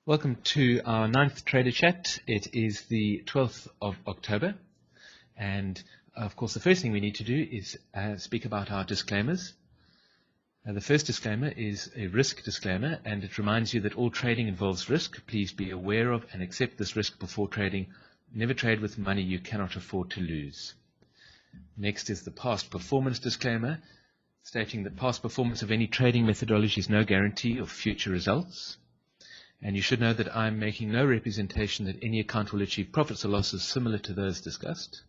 Welcome to our 9th Trader Chat. It is the 12th of October, and of course the first thing we need to do is speak about our disclaimers. The first disclaimer is a risk disclaimer, and it reminds you that all trading involves risk. Please be aware of and accept this risk before trading. Never trade with money you cannot afford to lose. Next is the past performance disclaimer, stating that past performance of any trading methodology is no guarantee of future results. And you should know that I'm making no representation that any account will achieve profits or losses similar to those discussed.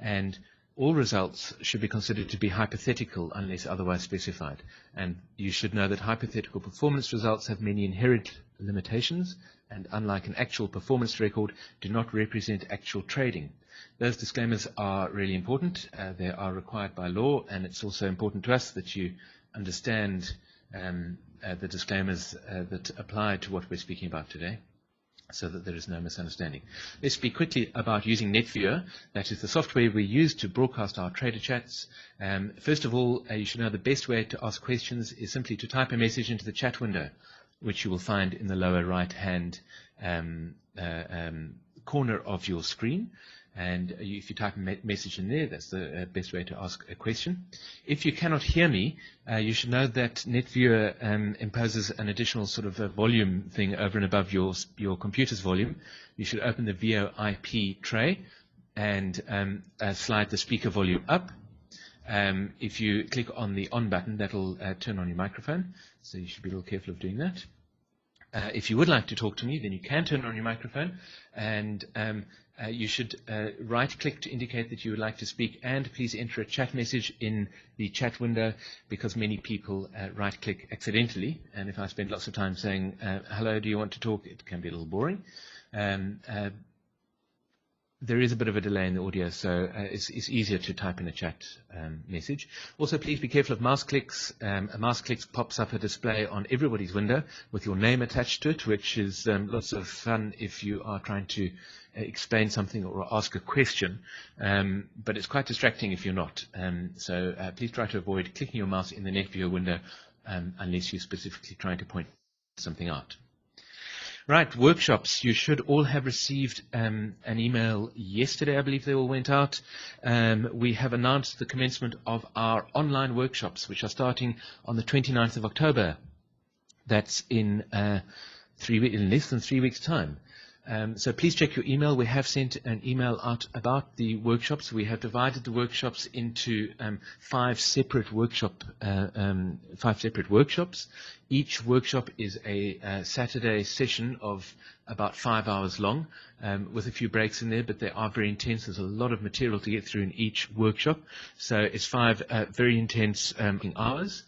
And all results should be considered to be hypothetical unless otherwise specified. And you should know that hypothetical performance results have many inherent limitations and, unlike an actual performance record, do not represent actual trading. Those disclaimers are really important. They are required by law, and it's also important to us that you understand the disclaimers that apply to what we're speaking about today, so that there is no misunderstanding. Let's speak quickly about using NetViewer. That is the software we use to broadcast our trader chats. First of all, you should know the best way to ask questions is simply to type a message into the chat window, which you will find in the lower right-hand corner of your screen. And if you type a message in there, that's the best way to ask a question. If you cannot hear me, you should know that NetViewer imposes an additional sort of volume thing over and above your computer's volume. You should open the VoIP tray and slide the speaker volume up. If you click on the on button, that'll turn on your microphone, so you should be a little careful of doing that. If you would like to talk to me, then you can turn on your microphone, and you should right-click to indicate that you would like to speak, and please enter a chat message in the chat window, because many people right-click accidentally, and if I spend lots of time saying, hello, do you want to talk, it can be a little boring. There is a bit of a delay in the audio, so it's easier to type in a chat message. Also, please be careful of mouse clicks. A mouse click pops up a display on everybody's window with your name attached to it, which is lots of fun if you are trying to explain something or ask a question, but it's quite distracting if you're not. So please try to avoid clicking your mouse in the NetViewer window unless you're specifically trying to point something out. Right, workshops. You should all have received an email yesterday. I believe they all went out. We have announced the commencement of our online workshops, which are starting on the 29th of October. That's in less than 3 weeks' time. So please check your email. We have sent an email out about the workshops. We have divided the workshops into 5 separate workshops. Each workshop is a Saturday session of about 5 hours long, with a few breaks in there, but they are very intense. There's a lot of material to get through in each workshop. So it's 5 very intense hours.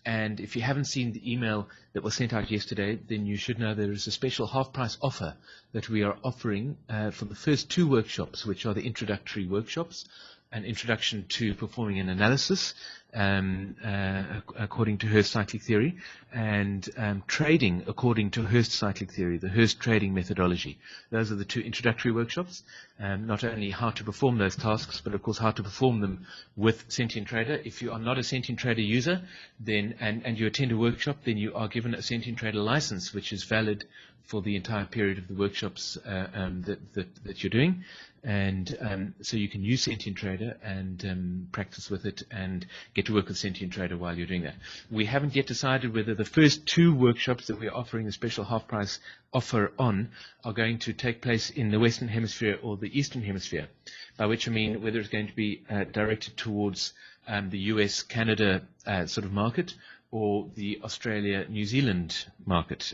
And if you haven't seen the email that was sent out yesterday, then you should know there is a special half-price offer that we are offering for the first 2 workshops, which are the introductory workshops, an introduction to performing an analysis according to Hurst cyclic theory, and trading according to Hurst cyclic theory, the Hurst trading methodology. Those are the 2 introductory workshops. Not only how to perform those tasks, but of course how to perform them with Sentient Trader. If you are not a Sentient Trader user, then and you attend a workshop, then you are given a Sentient Trader license, which is valid for the entire period of the workshops that you're doing. And so you can use Sentient Trader and practice with it and get to work with Sentient Trader while you're doing that. We haven't yet decided whether the first 2 workshops that we're offering a special half-price offer on are going to take place in the Western Hemisphere or the Eastern Hemisphere, by which I mean whether it's going to be directed towards the US, Canada sort of market, or the Australia, New Zealand market.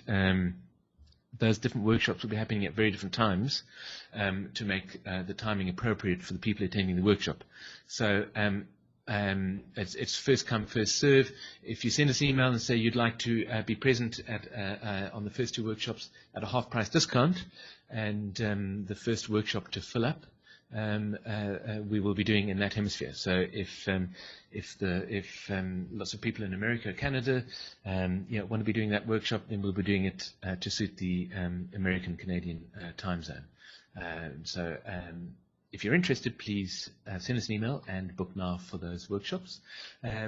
Those different workshops will be happening at very different times to make the timing appropriate for the people attending the workshop. So it's first come, first serve. If you send us an email and say you'd like to be present at on the first 2 workshops at a half-price discount, and the first workshop to fill up, we will be doing in that hemisphere. So if lots of people in America or Canada want to be doing that workshop, then we'll be doing it to suit the American-Canadian time zone. if you're interested, please send us an email and book now for those workshops.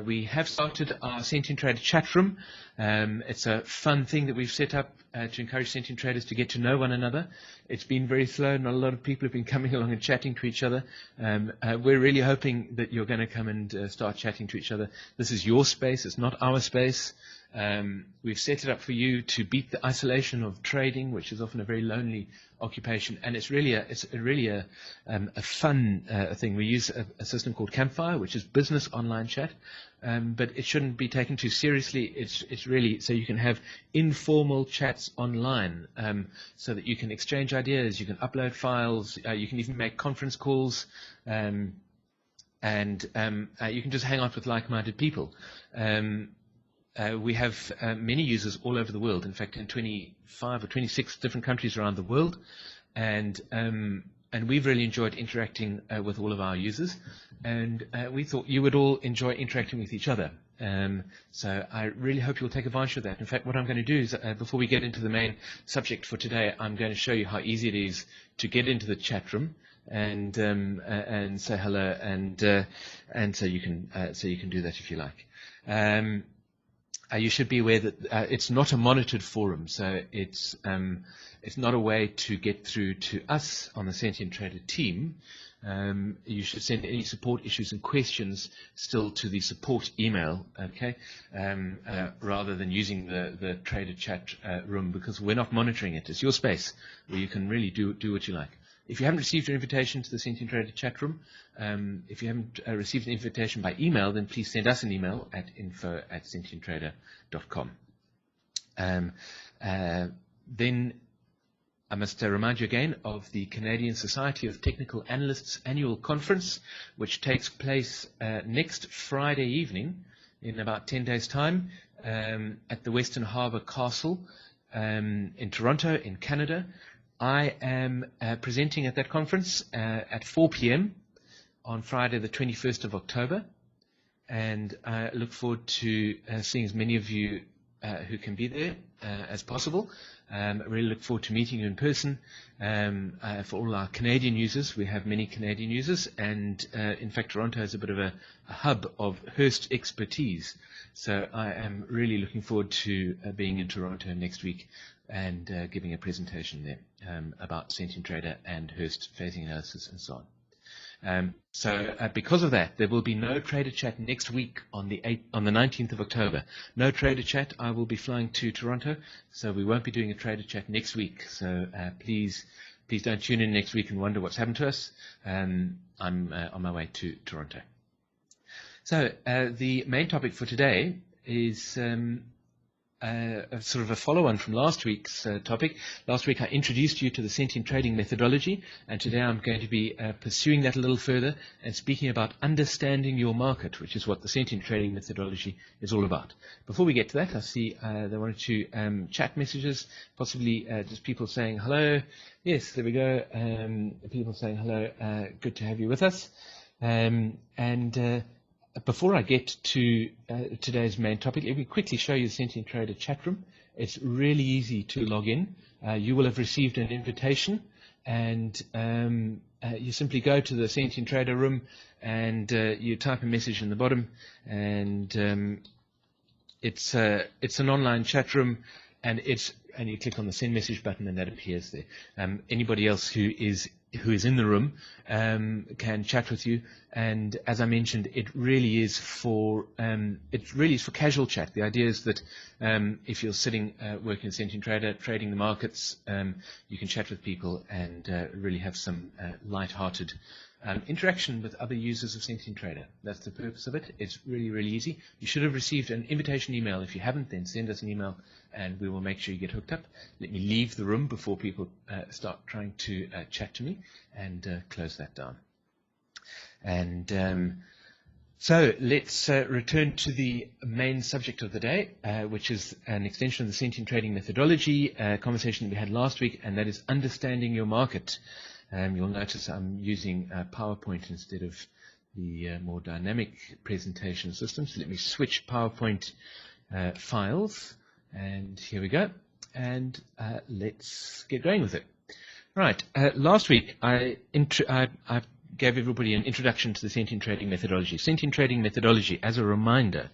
We have started our Sentient Trader chat room. It's a fun thing that we've set up to encourage Sentient Traders to get to know one another. It's been very slow. Not a lot of people have been coming along and chatting to each other. We're really hoping that you're going to come and start chatting to each other. This is your space. It's not our space. We've set it up for you to beat the isolation of trading, which is often a very lonely occupation, and it's really a fun thing. We use a system called Campfire, which is business online chat, but it shouldn't be taken too seriously. It's really so you can have informal chats online, so that you can exchange ideas, you can upload files, you can even make conference calls, and you can just hang out with like-minded people. We have many users all over the world, in fact in 25 or 26 different countries around the world, and we've really enjoyed interacting with all of our users, and we thought you would all enjoy interacting with each other. So I really hope you'll take advantage of that. In fact, what I'm going to do is, before we get into the main subject for today, I'm going to show you how easy it is to get into the chat room and say hello, and so you can do that if you like. You should be aware that it's not a monitored forum, so it's not a way to get through to us on the Sentient Trader team. You should send any support issues and questions still to the support email, okay, rather than using the Trader Chat room, because we're not monitoring it. It's your space where you can really do what you like. If you haven't received an invitation to the Sentient Trader chat room, if you haven't received an invitation by email, then please send us an email at info@sentienttrader.com. Then I must remind you again of the Canadian Society of Technical Analysts annual conference, which takes place next Friday evening in about 10 days' time at the Western Harbour Castle in Toronto in Canada. I am presenting at that conference at 4 p.m. on Friday the 21st of October, and I look forward to seeing as many of you who can be there as possible. I really look forward to meeting you in person. For all our Canadian users, we have many Canadian users, and in fact Toronto is a bit of a hub of Hurst expertise, so I am really looking forward to being in Toronto next week and giving a presentation there about Sentient Trader and Hurst phasing analysis and so on. Because of that, there will be no Trader Chat next week on the 19th of October. No Trader Chat. I will be flying to Toronto, so we won't be doing a Trader Chat next week. So please don't tune in next week and wonder what's happened to us. I'm on my way to Toronto. So the main topic for today is sort of a follow-on from last week's topic. Last week I introduced you to the sentient trading methodology, and today I'm going to be pursuing that a little further and speaking about understanding your market, which is what the sentient trading methodology is all about. Before we get to that, I see there are one or two chat messages, possibly just people saying hello. Yes, there we go. People saying hello. Good to have you with us. Before I get to today's main topic, let me quickly show you the Sentient Trader chat room. It's really easy to log in. You will have received an invitation, and you simply go to the Sentient Trader room and you type a message in the bottom, and it's an online chat room, and you click on the send message button and that appears there. Anybody else who is in the room can chat with you, and as I mentioned, it really is for casual chat. The idea is that if you're sitting working in Sentient Trader, trading the markets, you can chat with people and really have some light-hearted interaction with other users of Sentient Trader. That's the purpose of it. It's really, really easy. You should have received an invitation email. If you haven't, then send us an email and we will make sure you get hooked up. Let me leave the room before people start trying to chat to me, and close that down. And so let's return to the main subject of the day, which is an extension of the sentient trading methodology, a conversation that we had last week, and that is understanding your market. You'll notice I'm using PowerPoint instead of the more dynamic presentation system. So let me switch PowerPoint files, and here we go. And let's get going with it. Right. Last week I gave everybody an introduction to the sentient trading methodology. Sentient trading methodology, as a reminder,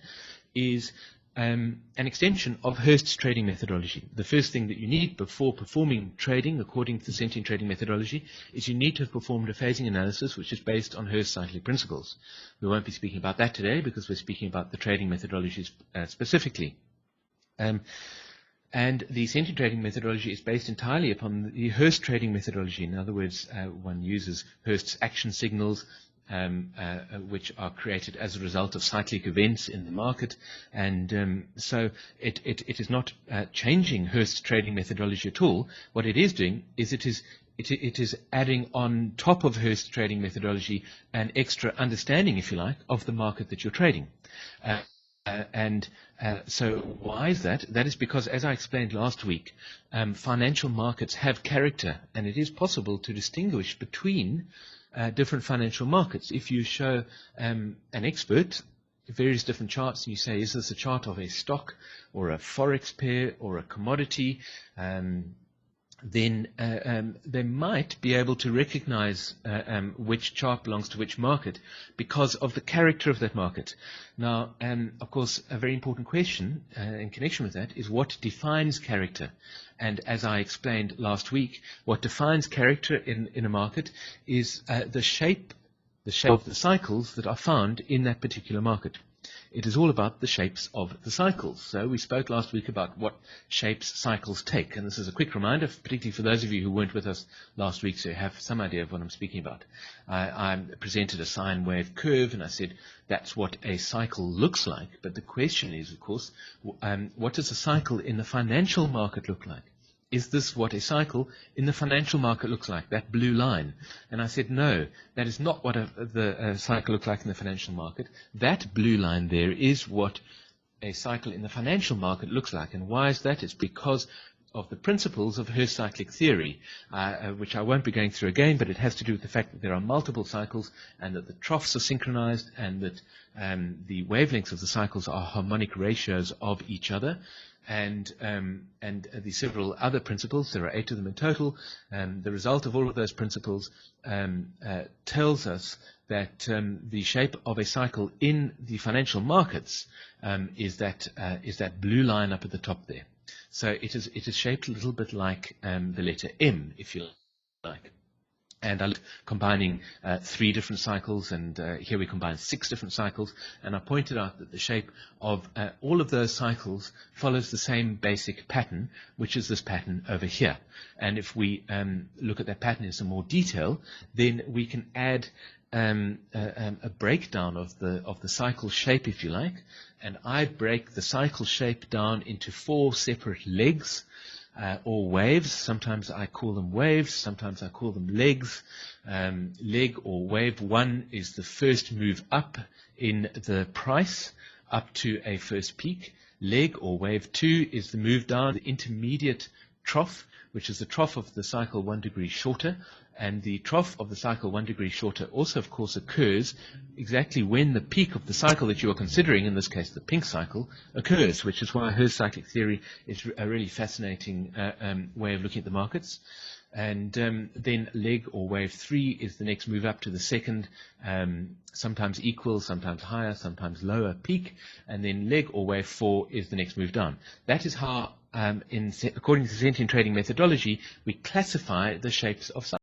is an extension of Hurst's trading methodology. The first thing that you need before performing trading according to the sentient trading methodology is you need to have performed a phasing analysis which is based on Hurst's cyclic principles. We won't be speaking about that today because we're speaking about the trading methodologies specifically. And the sentient trading methodology is based entirely upon the Hurst trading methodology. In other words, one uses Hurst's action signals, which are created as a result of cyclic events in the market, and so it is not changing Hurst's trading methodology at all. What it is doing is it is adding on top of Hurst's trading methodology an extra understanding, if you like, of the market that you're trading. So why is that? That is because, as I explained last week, financial markets have character, and it is possible to distinguish between different financial markets. If you show an expert various different charts and you say, is this a chart of a stock or a forex pair or a commodity, then they might be able to recognize which chart belongs to which market because of the character of that market. Now, of course, a very important question in connection with that is what defines character. And as I explained last week, what defines character in a market is the shape of the cycles that are found in that particular market. It is all about the shapes of the cycles. So we spoke last week about what shapes cycles take. And this is a quick reminder, particularly for those of you who weren't with us last week, so you have some idea of what I'm speaking about. I presented a sine wave curve, and I said that's what a cycle looks like. But the question is, of course, what does a cycle in the financial market look like? Is this what a cycle in the financial market looks like, that blue line? And I said, no, that is not what the cycle looks like in the financial market. That blue line there is what a cycle in the financial market looks like. And why is that? It's because of the principles of Hurst cyclic theory, which I won't be going through again, but it has to do with the fact that there are multiple cycles and that the troughs are synchronized and that the wavelengths of the cycles are harmonic ratios of each other. And the several other principles, there are 8 of them in total, the result of all of those principles tells us that the shape of a cycle in the financial markets is that blue line up at the top there. So it is shaped a little bit like the letter M, if you like. And I looked combining 3 different cycles, and here we combine 6 different cycles, and I pointed out that the shape of all of those cycles follows the same basic pattern, which is this pattern over here. And if we look at that pattern in some more detail, then we can add a breakdown of the cycle shape, if you like, and I break the cycle shape down into 4 separate legs. Or waves. Sometimes I call them waves, sometimes I call them legs. Leg or wave 1 is the first move up in the price up to a first peak. Leg or wave 2 is the move down, the intermediate trough, which is the trough of the cycle 1 degree shorter. And the trough of the cycle 1 degree shorter also, of course, occurs exactly when the peak of the cycle that you are considering, in this case the pink cycle, occurs, which is why Hurst cyclic theory is a really fascinating way of looking at the markets. And then leg or wave 3 is the next move up to the second, sometimes equal, sometimes higher, sometimes lower peak. And then leg or wave 4 is the next move down. That is how, according to the sentient trading methodology, we classify the shapes of cycles.